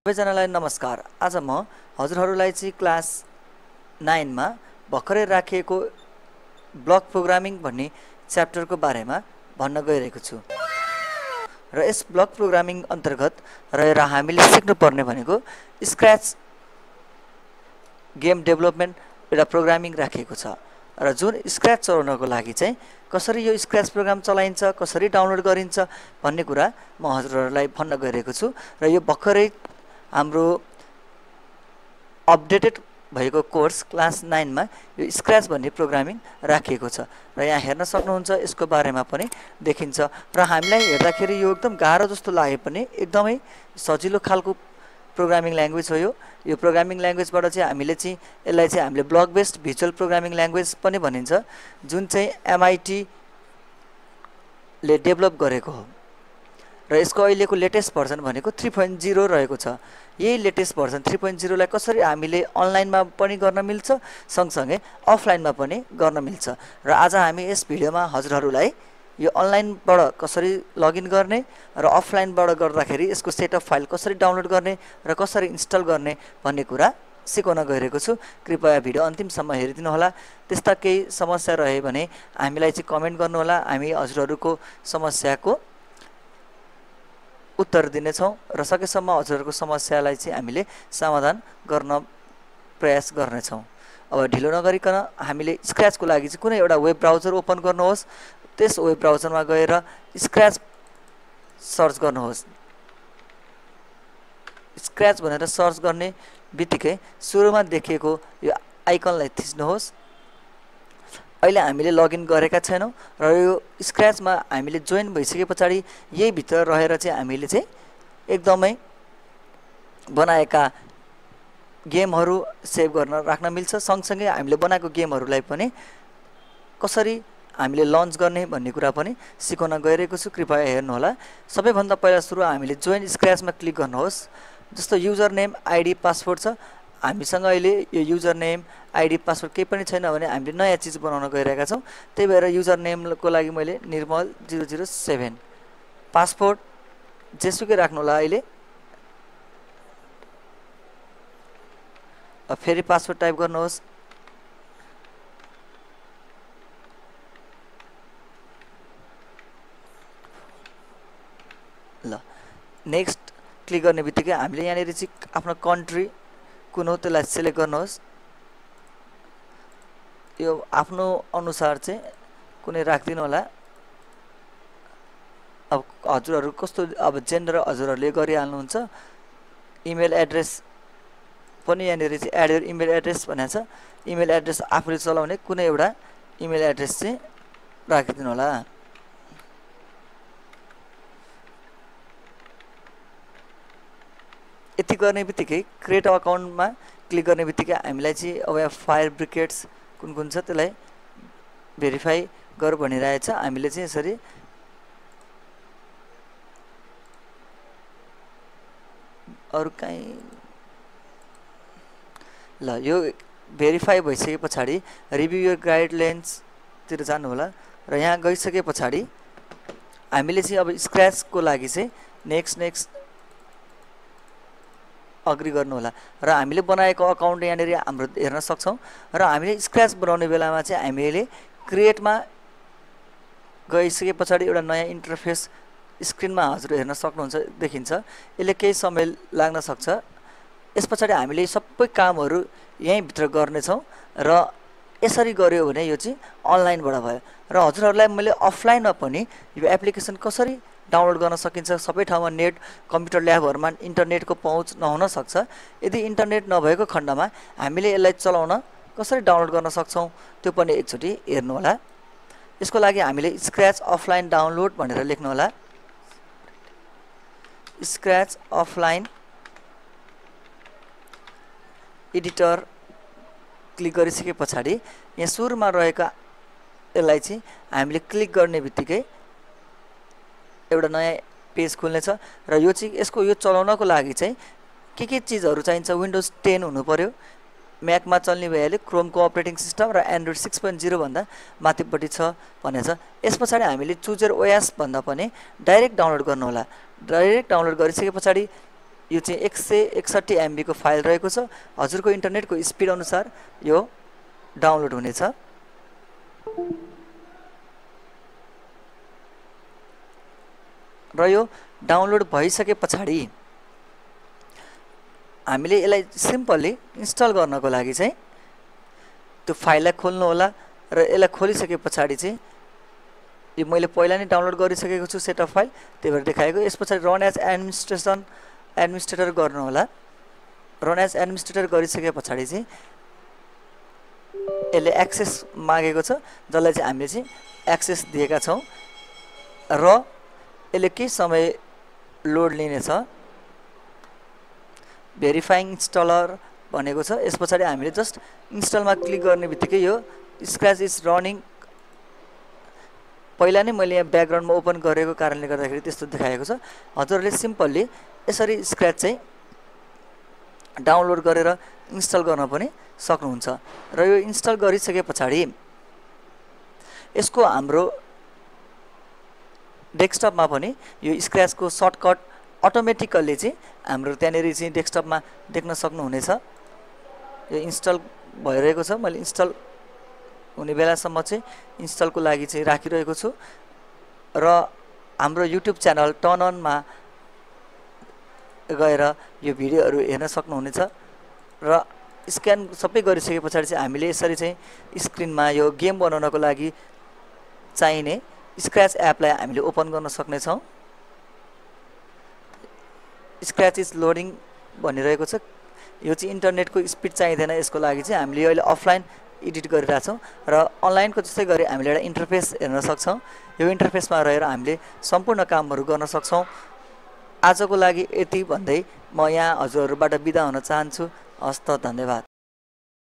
सबैजनालाई नमस्कार। आज म हजुरहरूलाई चाहिँ क्लास 9 मा भर्खरै राखिएको ब्लक प्रोग्रामिङ भन्ने च्याप्टरको बारेमा भन्न गइरहेको छु। र यस ब्लक प्रोग्रामिङ अन्तर्गत रहेर हामीले सिक्नुपर्ने भनेको स्क्रैच गेम डेभलपमेन्ट एउटा प्रोग्रामिङ राखिएको छ। र जुन स्क्रैच चलाउनको लागि चाहिँ कसरी यो स्क्रैच प्रोग्राम चलाइन्छ, कसरी डाउनलोड गरिन्छ भन्ने कुरा म हजुरहरूलाई भन्न गइरहेको छु। र यो भर्खरै हाम्रो अपडेटेड भएको कोर्स क्लास 9 मा यो स्क्रैच भन्ने प्रोग्रामिङ राखिएको छ। र यहाँ हेर्न सक्नुहुन्छ, यसको बारेमा पनि देखिन्छ। र हामीलाई हेर्दाखेरि यो एकदम गाह्रो जस्तो लागे पनि एकदमै सजिलो खालको प्रोग्रामिङ ल्याङ्ग्वेज हो। यो प्रोग्रामिङ ल्याङ्ग्वेजबाट चाहिँ हामीले चाहिँ यसलाई चाहिँ हामीले block based visual programming language पनि भनिन्छ, जुन चाहिँ MIT ले डेभलप गरेको हो। र यसको अहिलेको लेटेस्ट भर्जन भनेको 3.0 रहेको छ। यही लेटेस्ट भर्जन 3.0 लाई कसरी हामीले अनलाइनमा पनि गर्न मिल्छ, सँगसँगै अफलाइनमा पनि गर्न मिल्छ। र आज हामी यस भिडियोमा हजुरहरूलाई यो अनलाइनबाट कसरी लगइन गर्ने र अफलाइनबाट गर्दाखेरि यसको सेटअप फाइल कसरी डाउनलोड गर्ने र कसरी इन्स्टल गर्ने भन्ने कुरा सिकाउन गइरहेको छु। कृपया भिडियो अन्तिमसम्म हेरिदिनु होला। त्यस्ता केही समस्या रहे भने हामीलाई चाहिँ कमेन्ट गर्नुहोला। हामी हजुरहरूको समस्याको उत्तर दिनेछौँ र सकेसम्म हजुरहरूको समस्यालाई चाहिँ हामीले समाधान गर्न प्रयास गर्नेछौँ। अब ढिलो नगरिकन हामीले स्क्रैचको लागि चाहिँ कुनै एउटा वेब ब्राउजर ओपन गर्नुहोस्। त्यस वेब ब्राउजरमा गएर स्क्रैच सर्च गर्नुहोस्। स्क्रैच भनेर सर्च गर्ने बित्तिकै सुरुमा देखिएको यो आइकनलाई थिच्नुहोस्। अहिले हामीले लगइन गरेका छैनौँ र यो स्क्रैचमा हामीले जोइन भइसके पछाडि यही भित्र रहेर चाहिँ हामीले चाहिँ एकदमै बनाएका गेमहरू सेभ गर्न राख्न मिल्छ। सँगसँगै हामीले बनाएको गेमहरूलाई पनि कसरी हामीले लन्च गर्ने भन्ने कुरा पनि सिकाउन गइरहेको छु। कृपया हेर्नुहोला। सबैभन्दा पहिला सुरु हामीले जोइन स्क्रैचमा क्लिक गर्नुहोस्। जस्तो युजर नेम, आइडी, पासवर्ड छ। हामीसँग अहिले यो युजर नेम, आइडी, पासवर्ड केही पनि छैन भने हामीले नयाँ चिज बनाउन गइरहेका छौँ। त्यही भएर युजर नेमको लागि मैले निर्मल 007, पासवर्ड जेसुकै राख्नु होला। अहिले फेरि पासवर्ड टाइप गर्नुहोस्। ल नेक्स्ट क्लिक गर्ने बित्तिकै हामीले यहाँनिर चाहिँ आफ्नो कन्ट्री कुन हो त्यसलाई सिलेक्ट गर्नुहोस्। यो आफ्नो अनुसार चाहिँ कुनै राखिदिनु होला। अब हजुरहरू कस्तो अब जेन्डर हजुरहरूले गरिहाल्नुहुन्छ। इमेल एड्रेस पनि यहाँनिर चाहिँ एड योर इमेल एड्रेस भनेको छ। इमेल एड्रेस आफूले चलाउने कुनै एउटा इमेल एड्रेस चाहिँ राखिदिनु होला। यति गर्ने बित्तिकै क्रिएट अकाउन्टमा क्लिक गर्ने बित्तिकै हामीलाई चाहिँ अब यहाँ फायर ब्रिगेड्स कुन कुन छ त्यसलाई भेरिफाई गर भनिरहेछ। हामीले चाहिँ यसरी अरू कहीँ ल यो भेरिफाई भइसके पछाडि रिभ्यू योर गाइडलाइन्सतिर जानु होला। र यहाँ गइसके पछाडि हामीले चाहिँ अब स्क्रैचको लागि चाहिँ नेक्स्ट अग्री गर्नु होला। र हामीले बनाएको अकाउन्ट यहाँनिर हाम्रो हेर्न सक्छौँ। र हामीले स्क्रैच बनाउने बेलामा चाहिँ हामीले क्रिएटमा गइसके पछाडि एउटा नयाँ इन्टरफेस स्क्रिनमा हजुर हेर्न सक्नुहुन्छ, देखिन्छ। यसले केही समय लाग्न सक्छ। यस पछाडि हामीले सबै कामहरू यहीँ भित्र गर्नेछौँ। र यसरी गऱ्यो भने यो चाहिँ अनलाइनबाट भयो। र हजुरहरूलाई मैले अफलाइनमा पनि यो एप्लिकेसन कसरी डाउनलोड गर्न सकिन्छ। सबै ठाउँमा नेट, कम्प्युटर ल्याबहरूमा इन्टरनेटको पहुँच नहुन सक्छ। यदि इन्टरनेट नभएको खण्डमा हामीले यसलाई चलाउन कसरी डाउनलोड गर्न सक्छौँ त्यो पनि एकचोटि हेर्नु होला। यसको लागि हामीले स्क्रैच अफलाइन डाउनलोड भनेर लेख्नु होला। स्क्रैच अफलाइन एडिटर क्लिक गरिसके पछाडि यहाँ सुरुमा रहेका यसलाई चाहिँ हामीले क्लिक गर्ने बित्तिकै एउटा नयाँ पेज खुल्नेछ। र यो चाहिँ यो चलाउनको लागि चाहिँ के चिजहरू चाहिन्छ। विन्डोज 10 हुनु पर्यो, म्याकमा चल्ने भइहाल्यो, क्रोमको अपरेटिङ सिस्टम र एन्ड्रोइड 6.0 भन्दा माथिपट्टि छ भनेछ। यस पछाडि हामीले चुज योर ओएस भन्दा पनि डाइरेक्ट डाउनलोड गर्नु होला। डाइरेक्ट डाउनलोड गरिसके पछाडि यो चाहिँ 161 MB को फाइल रहेको छ। हजुरको इन्टरनेटको स्पिड अनुसार यो डाउनलोड हुनेछ। र यो डाउनलोड भइसके पछाडि हामीले यसलाई सिम्पली इन्स्टल गर्नको लागि चाहिँ त्यो फाइललाई खोल्नु होला र यसलाई खोलिसके पछाडि चाहिँ यो मैले पहिला नै डाउनलोड गरिसकेको छु सेटअप फाइल, त्यही भएर देखाएको। यस पछाडि रन एज एडमिनिस्ट्रेटर गर्नु होला। रन एज एडमिनिस्ट्रेटर गरिसके पछाडि चाहिँ यसले एक्सेस मागेको छ, जसलाई चाहिँ हामीले चाहिँ एक्सेस दिएका छौँ र यसले केही समय लोड लिनेछ। भेरिफाइङ इन्स्टलर भनेको छ। यस पछाडि हामीले जस्ट इन्स्टलमा क्लिक गर्ने बित्तिकै यो स्क्रैच इज रनिङ, पहिला नै मैले यहाँ ब्याकग्राउन्डमा ओपन गरेको कारणले गर्दाखेरि त्यस्तो देखाएको छ। हजुरहरूले सिम्पल्ली यसरी स्क्रैच चाहिँ डाउनलोड गरेर इन्स्टल गर्न पनि सक्नुहुन्छ। र यो इन्स्टल गरिसके पछाडि यसको हाम्रो डेस्कटपमा पनि यो स्क्रैचको सर्टकट अटोमेटिकल्ली चाहिँ हाम्रो त्यहाँनिर चाहिँ डेस्कटपमा देख्न सक्नुहुनेछ। यो इन्स्टल भइरहेको छ। मैले इन्स्टल हुने बेलासम्म चाहिँ इन्स्टलको लागि चाहिँ राखिरहेको छु र हाम्रो युट्युब च्यानल टर्न अनमा गएर यो भिडियोहरू हेर्न सक्नुहुनेछ। र स्क्यान सबै गरिसके पछाडि चाहिँ हामीले यसरी चाहिँ स्क्रिनमा यो गेम बनाउनको लागि चाहिने स्क्रैच एपलाई हामीले ओपन गर्न सक्नेछौँ। स्क्रैच इज लोडिङ भनिरहेको छ। यो चाहिँ इन्टरनेटको स्पिड चाहिँदैन, यसको लागि चाहिँ हामीले अहिले अफलाइन एडिट गरिरहेछौँ र अनलाइनको जस्तै गरी हामीले एउटा इन्टरफेस हेर्न सक्छौँ। यो इन्टरफेसमा रहेर हामीले सम्पूर्ण कामहरू गर्न सक्छौँ। आजको लागि यति भन्दै म यहाँ हजुरहरूबाट बिदा हुन चाहन्छु। हस्त, धन्यवाद।